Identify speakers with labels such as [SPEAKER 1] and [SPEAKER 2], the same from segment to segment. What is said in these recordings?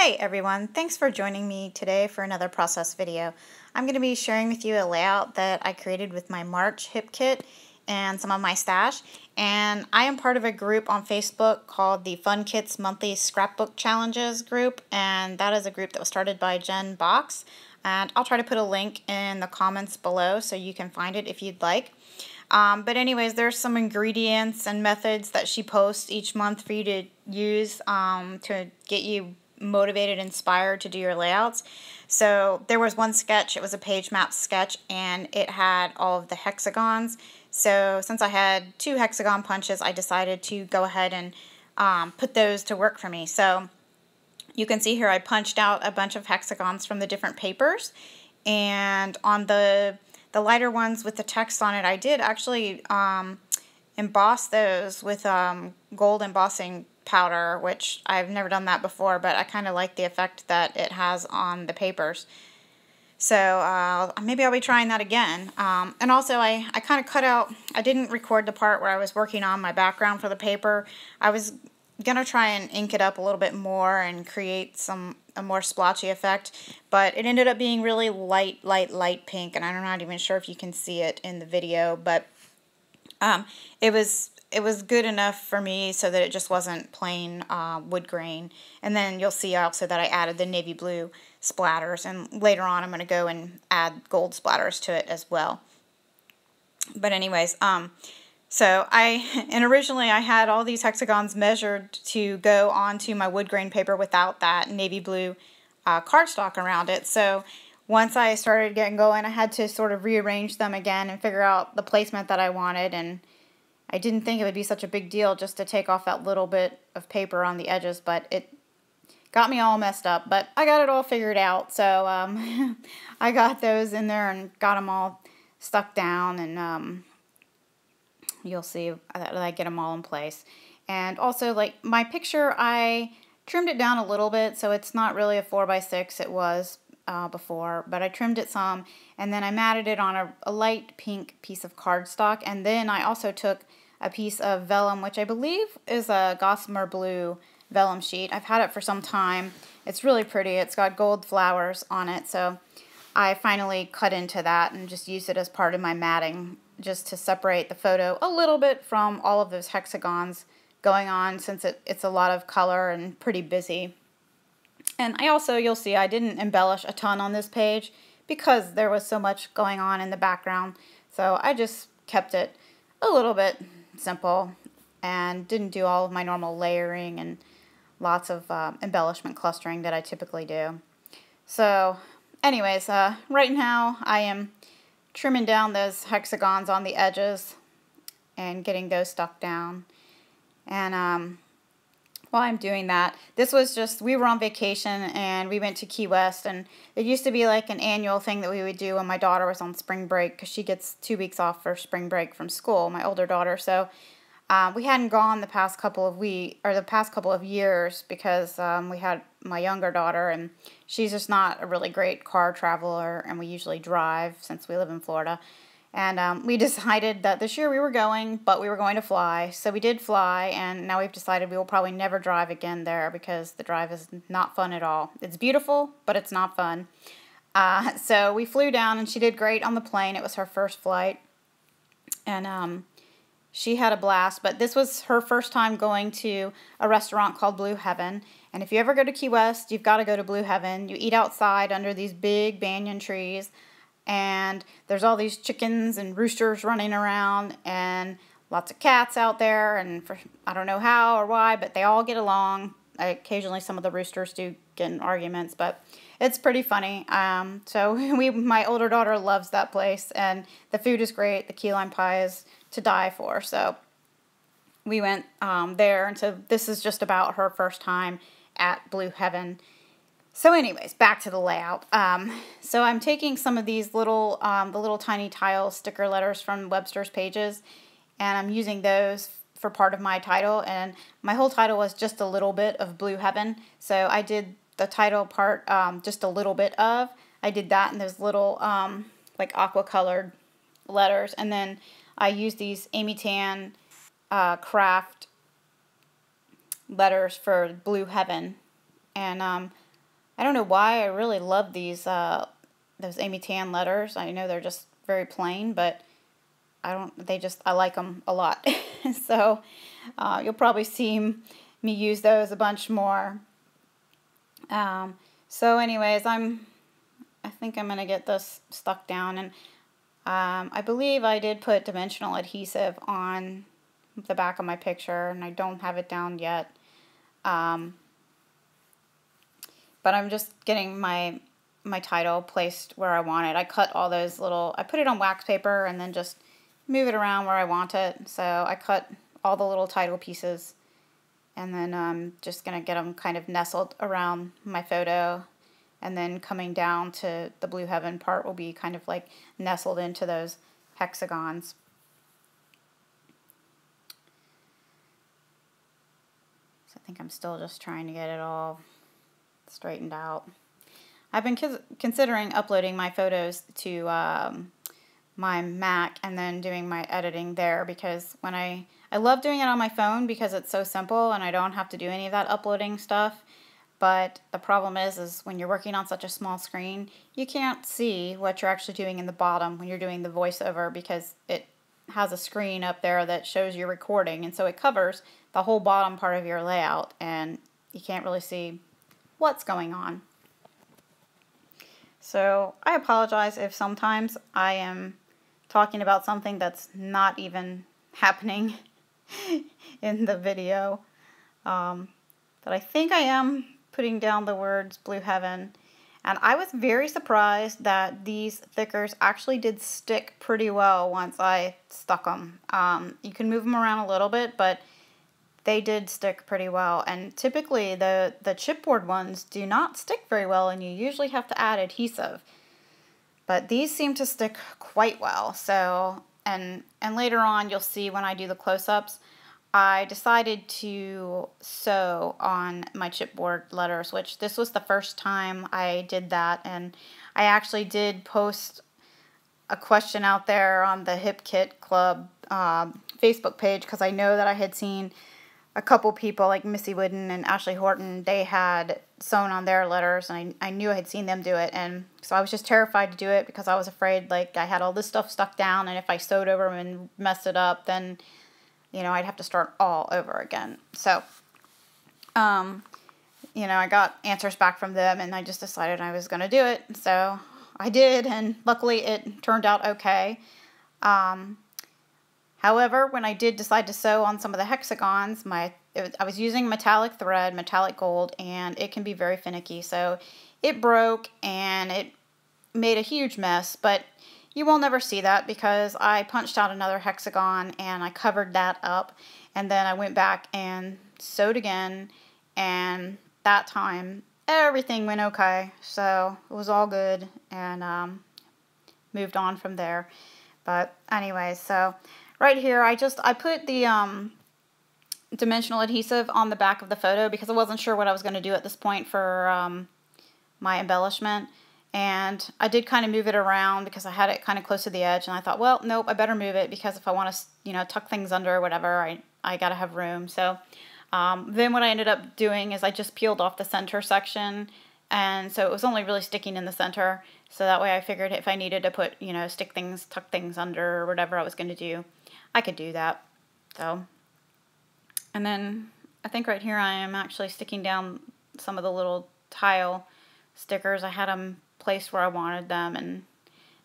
[SPEAKER 1] Hey everyone, thanks for joining me today for another process video. I'm going to be sharing with you a layout that I created with my March hip kit and some of my stash. And I am part of a group on Facebook called the Fun Kits Monthly Scrapbook Challenges group, and that is a group that was started by Jen Box. And I'll try to put a link in the comments below so you can find it if you'd like. But anyways, there's some ingredients and methods that she posts each month for you to use to get you motivated, inspired to do your layouts. So there was one sketch, it was a page map sketch, and it had all of the hexagons. So since I had 2 hexagon punches, I decided to go ahead and put those to work for me. So you can see here I punched out a bunch of hexagons from the different papers, and on the lighter ones with the text on it, I did actually emboss those with gold embossing powder, which I've never done that before, but I kind of like the effect that it has on the papers. So maybe I'll be trying that again. And also I kind of cut out, I didn't record the part where I was working on my background for the paper. I was going to try and ink it up a little bit more and create a more splotchy effect, but it ended up being really light pink, and I'm not even sure if you can see it in the video, but it was good enough for me so that it just wasn't plain wood grain. And then you'll see also that I added the navy blue splatters, and later on I'm going to go and add gold splatters to it as well. But anyways, so originally I had all these hexagons measured to go onto my wood grain paper without that navy blue cardstock around it. So once I started getting going, I had to sort of rearrange them again and figure out the placement that I wanted, and I didn't think it would be such a big deal just to take off that little bit of paper on the edges, but it got me all messed up. But I got it all figured out, so I got those in there and got them all stuck down, and you'll see that I get them all in place. And also, like my picture, I trimmed it down a little bit, so it's not really a 4x6. It was before, but I trimmed it some, and then I matted it on a light pink piece of cardstock, and then I also took a piece of vellum, which I believe is a gossamer blue vellum sheet. I've had it for some time. It's really pretty. It's got gold flowers on it, so I finally cut into that and just used it as part of my matting, just to separate the photo a little bit from all of those hexagons going on, since it's a lot of color and pretty busy. And I also, you'll see, I didn't embellish a ton on this page because there was so much going on in the background. So I just kept it a little bit simple and didn't do all of my normal layering and lots of embellishment clustering that I typically do. So anyways, right now I am trimming down those hexagons on the edges and getting those stuck down. And while I'm doing that, this was just, we were on vacation and we went to Key West, and it used to be like an annual thing that we would do when my daughter was on spring break, because she gets 2 weeks off for spring break from school, my older daughter. So we hadn't gone the past couple of years because we had my younger daughter, and she's just not a really great car traveler, and we usually drive since we live in Florida. And we decided that this year we were going, but we were going to fly. So we did fly, and now we've decided we will probably never drive again there because the drive is not fun at all. It's beautiful, but it's not fun. So we flew down, and she did great on the plane. It was her first flight, and she had a blast. But this was her first time going to a restaurant called Blue Heaven. And if you ever go to Key West, you've got to go to Blue Heaven. You eat outside under these big banyan trees, and there's all these chickens and roosters running around, and lots of cats out there, and I don't know how or why, but they all get along. Occasionally some of the roosters do get in arguments, but it's pretty funny. So my older daughter loves that place, and the food is great. The key lime pie is to die for. So we went there, and so this is just about her first time at Blue Heaven. So anyways, back to the layout. So I'm taking some of these little, the little tiny tile sticker letters from Webster's Pages, and I'm using those for part of my title. And my whole title was just a little bit of Blue Heaven. So I did the title part just a little bit of. I did that in those little like aqua colored letters, and then I used these Amy Tan craft letters for Blue Heaven. And I don't know why I really love these those Amy Tan letters. I know they're just very plain, but I like them a lot. So you'll probably see me use those a bunch more. So anyways, I think I'm gonna get this stuck down, and I believe I did put dimensional adhesive on the back of my picture, and I don't have it down yet. But I'm just getting my title placed where I want it. I cut all those I put it on wax paper and then just move it around where I want it. So I cut all the little title pieces, and then I'm just going to get them kind of nestled around my photo, and then coming down to the Blue Heaven part will be kind of like nestled into those hexagons. So I think I'm still just trying to get it all straightened out. I've been considering uploading my photos to my Mac and then doing my editing there, because when I love doing it on my phone because it's so simple and I don't have to do any of that uploading stuff. But the problem is when you're working on such a small screen, you can't see what you're actually doing in the bottom when you're doing the voiceover, because it has a screen up there that shows you're recording, and so it covers the whole bottom part of your layout and you can't really see what's going on. So I apologize if sometimes I am talking about something that's not even happening in the video. But I think I am putting down the words Blue Heaven. And I was very surprised that these thickers actually did stick pretty well once I stuck them. You can move them around a little bit, but they did stick pretty well. And typically the chipboard ones do not stick very well, and you usually have to add adhesive. But these seem to stick quite well. So, and later on you'll see when I do the close-ups, I decided to sew on my chipboard letters, which this was the first time I did that. And I actually did post a question out there on the Hip Kit Club Facebook page, because I know that I had seen a couple people like Missy Wooden and Ashley Horton, they had sewn on their letters, and I knew I had seen them do it, and so I was just terrified to do it because I was afraid, like, I had all this stuff stuck down, and if I sewed over them and messed it up, then, you know, I'd have to start all over again. So, you know, I got answers back from them, and I just decided I was going to do it, so I did, and luckily it turned out okay. However, when I did decide to sew on some of the hexagons, I was using metallic thread, metallic gold, and it can be very finicky. So it broke and it made a huge mess, but you will never see that because I punched out another hexagon and I covered that up, and then I went back and sewed again, and that time everything went okay. So it was all good, and moved on from there. But anyway, so right here, I put the dimensional adhesive on the back of the photo because I wasn't sure what I was going to do at this point for my embellishment. And I did kind of move it around because I had it kind of close to the edge. And I thought, well, nope, I better move it because if I want to, you know, tuck things under or whatever, I got to have room. So then what I ended up doing is I just peeled off the center section. And so it was only really sticking in the center. So that way I figured if I needed to put, you know, tuck things under or whatever I was going to do, I could do that. So, and then I think right here I am actually sticking down some of the little tile stickers. I had them placed where I wanted them, and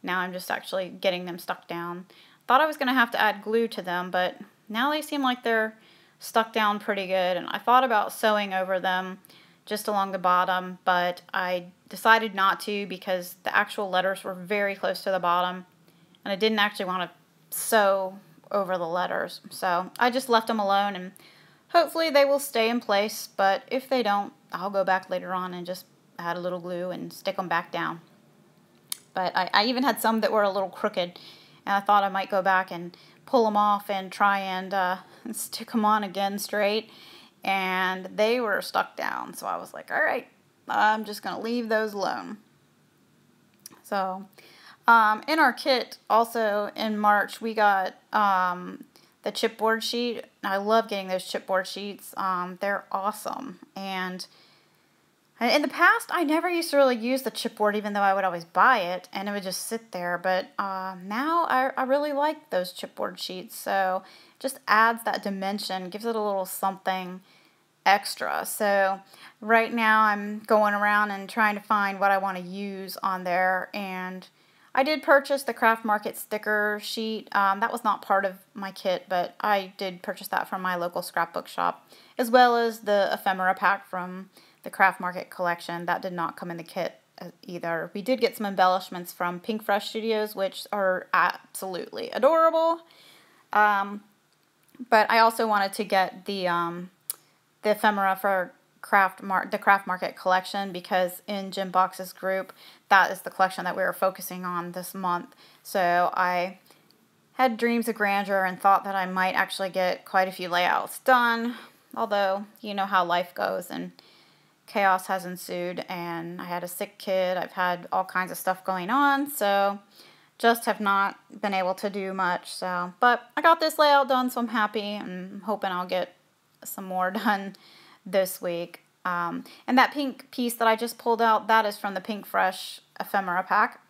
[SPEAKER 1] now I'm just actually getting them stuck down. Thought I was going to have to add glue to them, but now they seem like they're stuck down pretty good. And I thought about sewing over them just along the bottom, but I decided not to because the actual letters were very close to the bottom, and I didn't actually want to sew over the letters. So I just left them alone, and hopefully they will stay in place, but if they don't, I'll go back later on and just add a little glue and stick them back down. But I even had some that were a little crooked, and I thought I might go back and pull them off and try and stick them on again straight, and they were stuck down. So I was like, all right, I'm just going to leave those alone. So in our kit, also in March, we got the chipboard sheet. I love getting those chipboard sheets. They're awesome. And In the past, I never used to really use the chipboard, even though I would always buy it, and it would just sit there. But now I really like those chipboard sheets, so it just adds that dimension, gives it a little something extra. So right now I'm going around and trying to find what I want to use on there, and I did purchase the Craft Market sticker sheet. That was not part of my kit, but I did purchase that from my local scrapbook shop, as well as the ephemera pack from the Craft Market collection. That did not come in the kit either. We did get some embellishments from Pink Fresh Studios, which are absolutely adorable. But I also wanted to get the ephemera for the Craft Market collection, because in Jim Box's group, that is the collection that we were focusing on this month. So I had dreams of grandeur and thought that I might actually get quite a few layouts done, although you know how life goes and chaos has ensued, and I had a sick kid. I've had all kinds of stuff going on, so just have not been able to do much. So, but I got this layout done, so I'm happy, and I'm hoping I'll get some more done this week. And that pink piece that I just pulled out, that is from the Pink Fresh ephemera pack.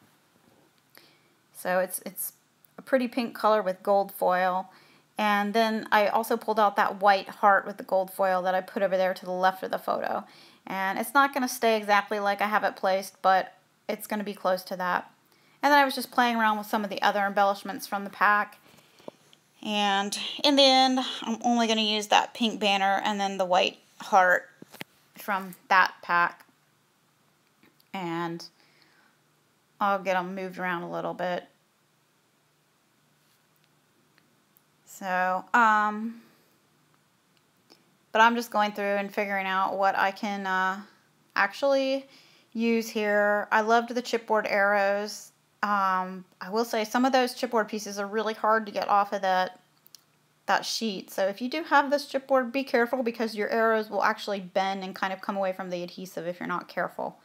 [SPEAKER 1] So it's a pretty pink color with gold foil. And then I also pulled out that white heart with the gold foil that I put over there to the left of the photo. And it's not going to stay exactly like I have it placed, but it's going to be close to that. And then I was just playing around with some of the other embellishments from the pack. And in the end, I'm only going to use that pink banner and then the white heart from that pack. And I'll get them moved around a little bit. So, but I'm just going through and figuring out what I can actually use here. I loved the chipboard arrows. I will say some of those chipboard pieces are really hard to get off of that sheet. So if you do have this chipboard, be careful, because your arrows will actually bend and kind of come away from the adhesive if you're not careful.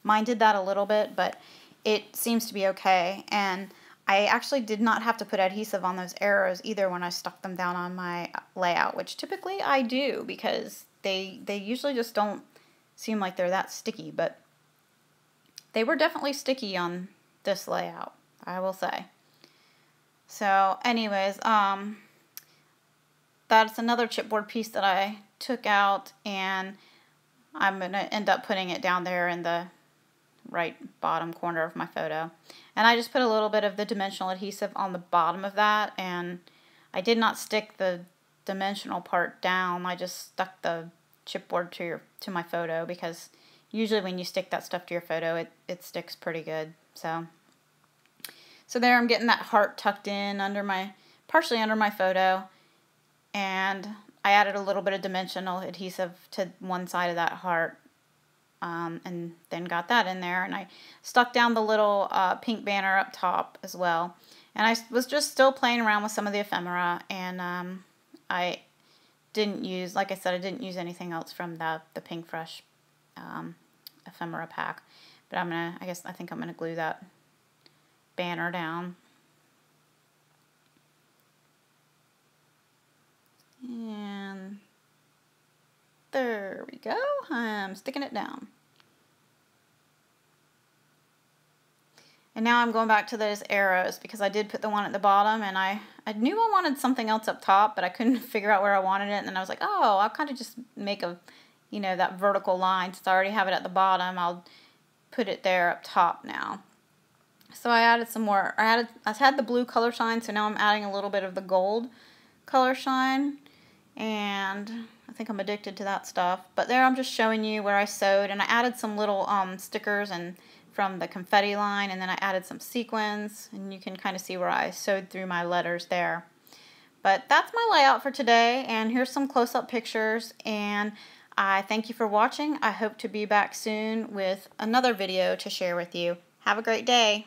[SPEAKER 1] Mine did that a little bit, but it seems to be okay. And I actually did not have to put adhesive on those arrows either when I stuck them down on my layout, which typically I do, because they usually just don't seem like they're that sticky, but they were definitely sticky on this layout, I will say. So anyways, that's another chipboard piece that I took out, and I'm going to end up putting it down there in the right bottom corner of my photo. And I just put a little bit of the dimensional adhesive on the bottom of that, and I did not stick the dimensional part down. I just stuck the chipboard to my photo, because usually when you stick that stuff to your photo, it sticks pretty good. So there I'm getting that heart tucked in partially under my photo, and I added a little bit of dimensional adhesive to one side of that heart. And then got that in there, and I stuck down the little pink banner up top as well. And I was just still playing around with some of the ephemera, and I didn't use, like I said, I didn't use anything else from the Pink Fresh ephemera pack. But I think I'm gonna glue that banner down. And there we go. I'm sticking it down. And now I'm going back to those arrows, because I did put the one at the bottom, and I knew I wanted something else up top, but I couldn't figure out where I wanted it. And then I was like, oh, I'll kind of just make that vertical line. Since I already have it at the bottom, I'll put it there up top now. So I added some more. I had the blue color shine, so now I'm adding a little bit of the gold color shine. And I think I'm addicted to that stuff. But there I'm just showing you where I sewed, and I added some little stickers and from the confetti line, and then I added some sequins, and you can kind of see where I sewed through my letters there. But that's my layout for today, and here's some close-up pictures, and I thank you for watching. I hope to be back soon with another video to share with you. Have a great day.